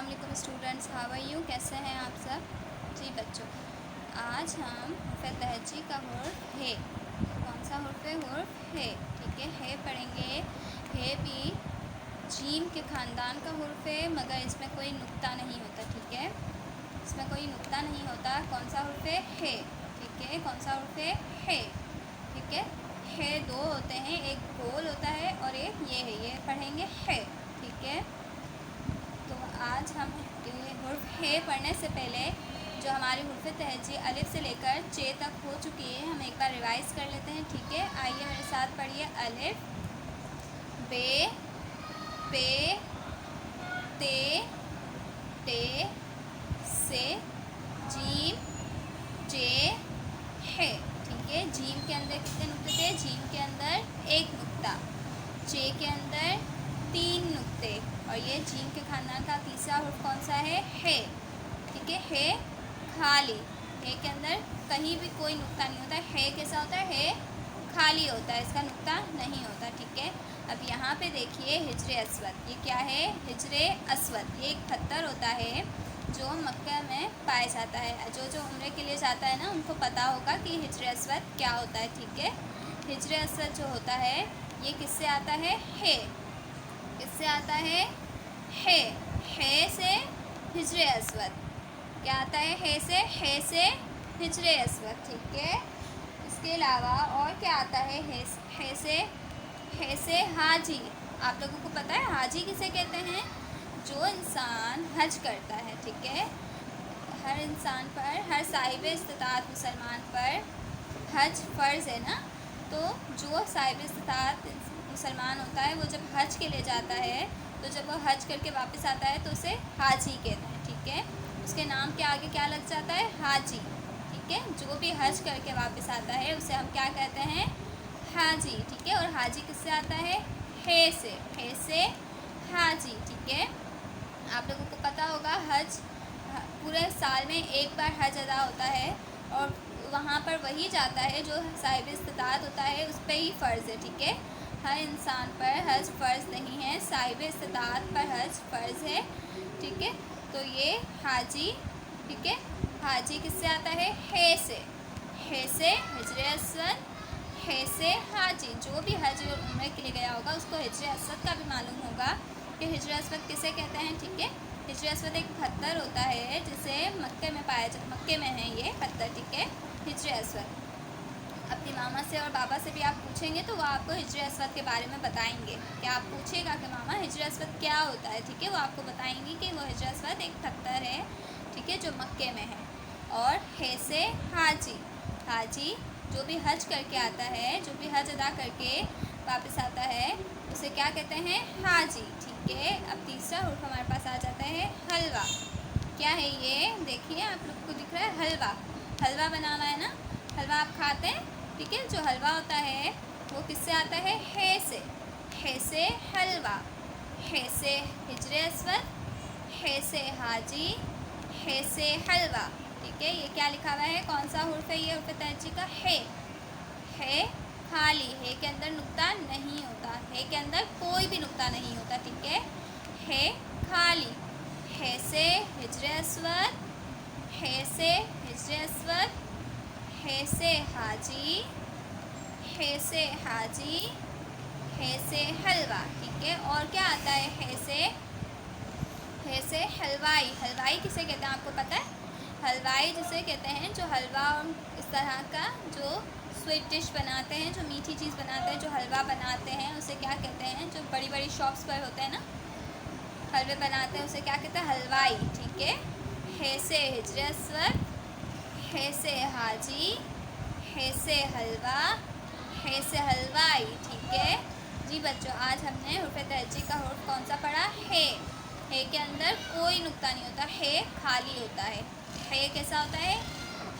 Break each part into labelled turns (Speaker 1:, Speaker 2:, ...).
Speaker 1: अस्सलाम वालेकुम students, how are you? कैसे हैं आप सब? जी बच्चों, आज हम हर्फ तहजी का हुर्फ है। कौन सा हुर्फ है? हुर्फ है। ठीक है, है पढ़ेंगे। है भी जीम के ख़ानदान का हुर्फ है, मगर इसमें कोई नुक्ता नहीं होता। ठीक है, इसमें कोई नुक्ता नहीं होता। कौन सा हुर्फ है? है। ठीक है, कौन सा हुर्फ है? ठीक है, दो होते हैं, एक गोल होता है और एक ये है, ये पढ़ेंगे है। ठीक है, तो आज हम हुर्फ है पढ़ने से पहले जो हमारी हुर्फ तहजी अलिफ से लेकर चे तक हो चुकी है, हम एक बार रिवाइज़ कर लेते हैं। ठीक है, आइए मेरे साथ पढ़िए। अलिफ, बे, पे, ते, टे, से, जीम, चे, है। ठीक है, जीम के अंदर कितने नुक्ते थे? जीम के अंदर एक नुक्ता, चे के अंदर 3 नुक्ते, और ये जीम के ख़ानदान का तीसरा हुर्फ कौन सा है? ठीक है, खाली। है के अंदर कहीं भी कोई नुक्ता नहीं होता। है कैसा होता है? खाली होता है, इसका नुक्ता नहीं होता। ठीक है, अब यहाँ पे देखिए हिजरे अस्वद। ये क्या है? हिजरे अस्वद। ये एक पत्थर होता है जो मक्का में पाया जाता है। जो उम्रे के लिए जाता है ना, उनको पता होगा कि हिजरे अस्वद क्या होता है। ठीक है, हिजरे अस्वद जो होता है ये किससे आता है? किससे आता है? है से हिजरे अस्वद। क्या आता है? है से हिजरे अस्वद। ठीक है, इसके अलावा और क्या आता है? है से हाजी। आप लोगों को पता है हाजी किसे कहते हैं? जो इंसान हज करता है। ठीक है, हर इंसान पर, हर साहिब इस्तिताअत मुसलमान पर हज फ़र्ज़ है ना, तो जो साहिब इस्तिताअत मुसलमान होता है वो जब हज के लिए जाता है, तो जब वो हज करके वापस आता है तो उसे हाजी कहते हैं। ठीक है, उसके नाम के आगे क्या लग जाता है? हाजी। ठीक है, जो भी हज करके वापस आता है उसे हम क्या कहते हैं? हाजी। ठीक है, और हाजी किससे आता है? है से हाजी। ठीक है, आप लोगों को पता होगा हज पूरे साल में एक बार हज अदा होता है, और वहाँ पर वही जाता है जो साहिब इस्तिताअत होता है, उस पर ही फ़र्ज़ है। ठीक है, हर इंसान पर हज फ़र्ज़ नहीं है, साहिब इस्तिताअत पर हज फ़र्ज़ है। ठीक है, तो ये हाजी। ठीक है, हाजी किससे आता है? है से हिजरे अस्वद, है से हाजी। जो भी हज और उम्रे के लिए गया होगा उसको हिजरे अस्वद का भी मालूम होगा कि हिजरे अस्वद किसे कहते हैं। ठीक है, हिजरे अस्वद एक पत्थर होता है जिसे मक्के में है ये पत्थर। ठीक है, हिजरे अस्वद। अपनी मामा से और बाबा से भी आप पूछेंगे तो वो आपको हिजरे अस्वद के बारे में बताएंगे। कि आप पूछिएगा कि मामा हिजरे अस्वद क्या होता है? ठीक है, वो आपको बताएंगी कि वो हिजरे अस्वद एक पत्थर है। ठीक है, जो मक्के में है। और है से हाजी जो भी हज करके आता है, जो भी हज अदा करके वापस आता है, उसे क्या कहते हैं? हाजी। ठीक है, अब तीसरा हुर्फ हमारे पास आ जाता है हलवा। क्या है ये? देखिए आप लोग को दिख रहा है हलवा बना हुआ है ना, हलवा आप खाते हैं। ठीक है, जो हलवा होता है वो किससे आता है? है से हलवा, है से हिजरे अस्वद, है से हाजी, है से हलवा। ठीक है, ये क्या लिखा हुआ है? कौन सा हुर्फ है ये? हुर्फ तहजी का है खाली। है के अंदर नुक्ता नहीं होता, है के अंदर कोई भी नुक्ता नहीं होता। ठीक है खाली। है से हिजरे अस्वद, है से हिजरे अस्वद, है से हाजी, है से हाजी, है से हलवा। ठीक है, और क्या आता है? है से हलवाई किसे कहते हैं? आपको पता है? हलवाई जिसे कहते हैं जो हलवा और इस तरह का जो स्वीट डिश बनाते हैं, जो मीठी चीज़ बनाते हैं, जो हलवा बनाते हैं, उसे क्या कहते हैं? जो बड़ी बड़ी शॉप्स पर होते हैं ना, हलवे बनाते हैं, उसे क्या कहते हैं? हलवाई। ठीक है से हिजरे अस्वद, है से हाजी, है से हलवा, है से हलवाई। ठीक है जी बच्चों, आज हमने हुर्फ तहजी का हुर्फ कौन सा पढ़ा? है के अंदर कोई नुक्ता नहीं होता, है खाली होता है। है कैसा होता है?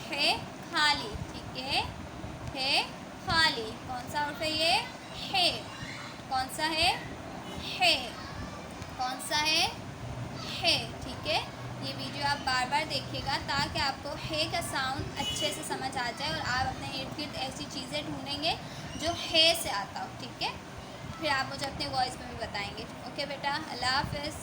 Speaker 1: है खाली। ठीक है खाली। कौन सा हुर्फ है ये? है। कौन सा है? कौन सा है? ठीक है, ये वीडियो आप बार बार देखिएगा ताकि आपको है का साउंड अच्छे से समझ आ जाए, और आप अपने इर्द गिर्द ऐसी चीज़ें ढूंढेंगे जो है से आता हो। ठीक है, फिर आप मुझे अपने वॉइस में भी बताएंगे। ओके बेटा, अल्लाह हाफ़िज़।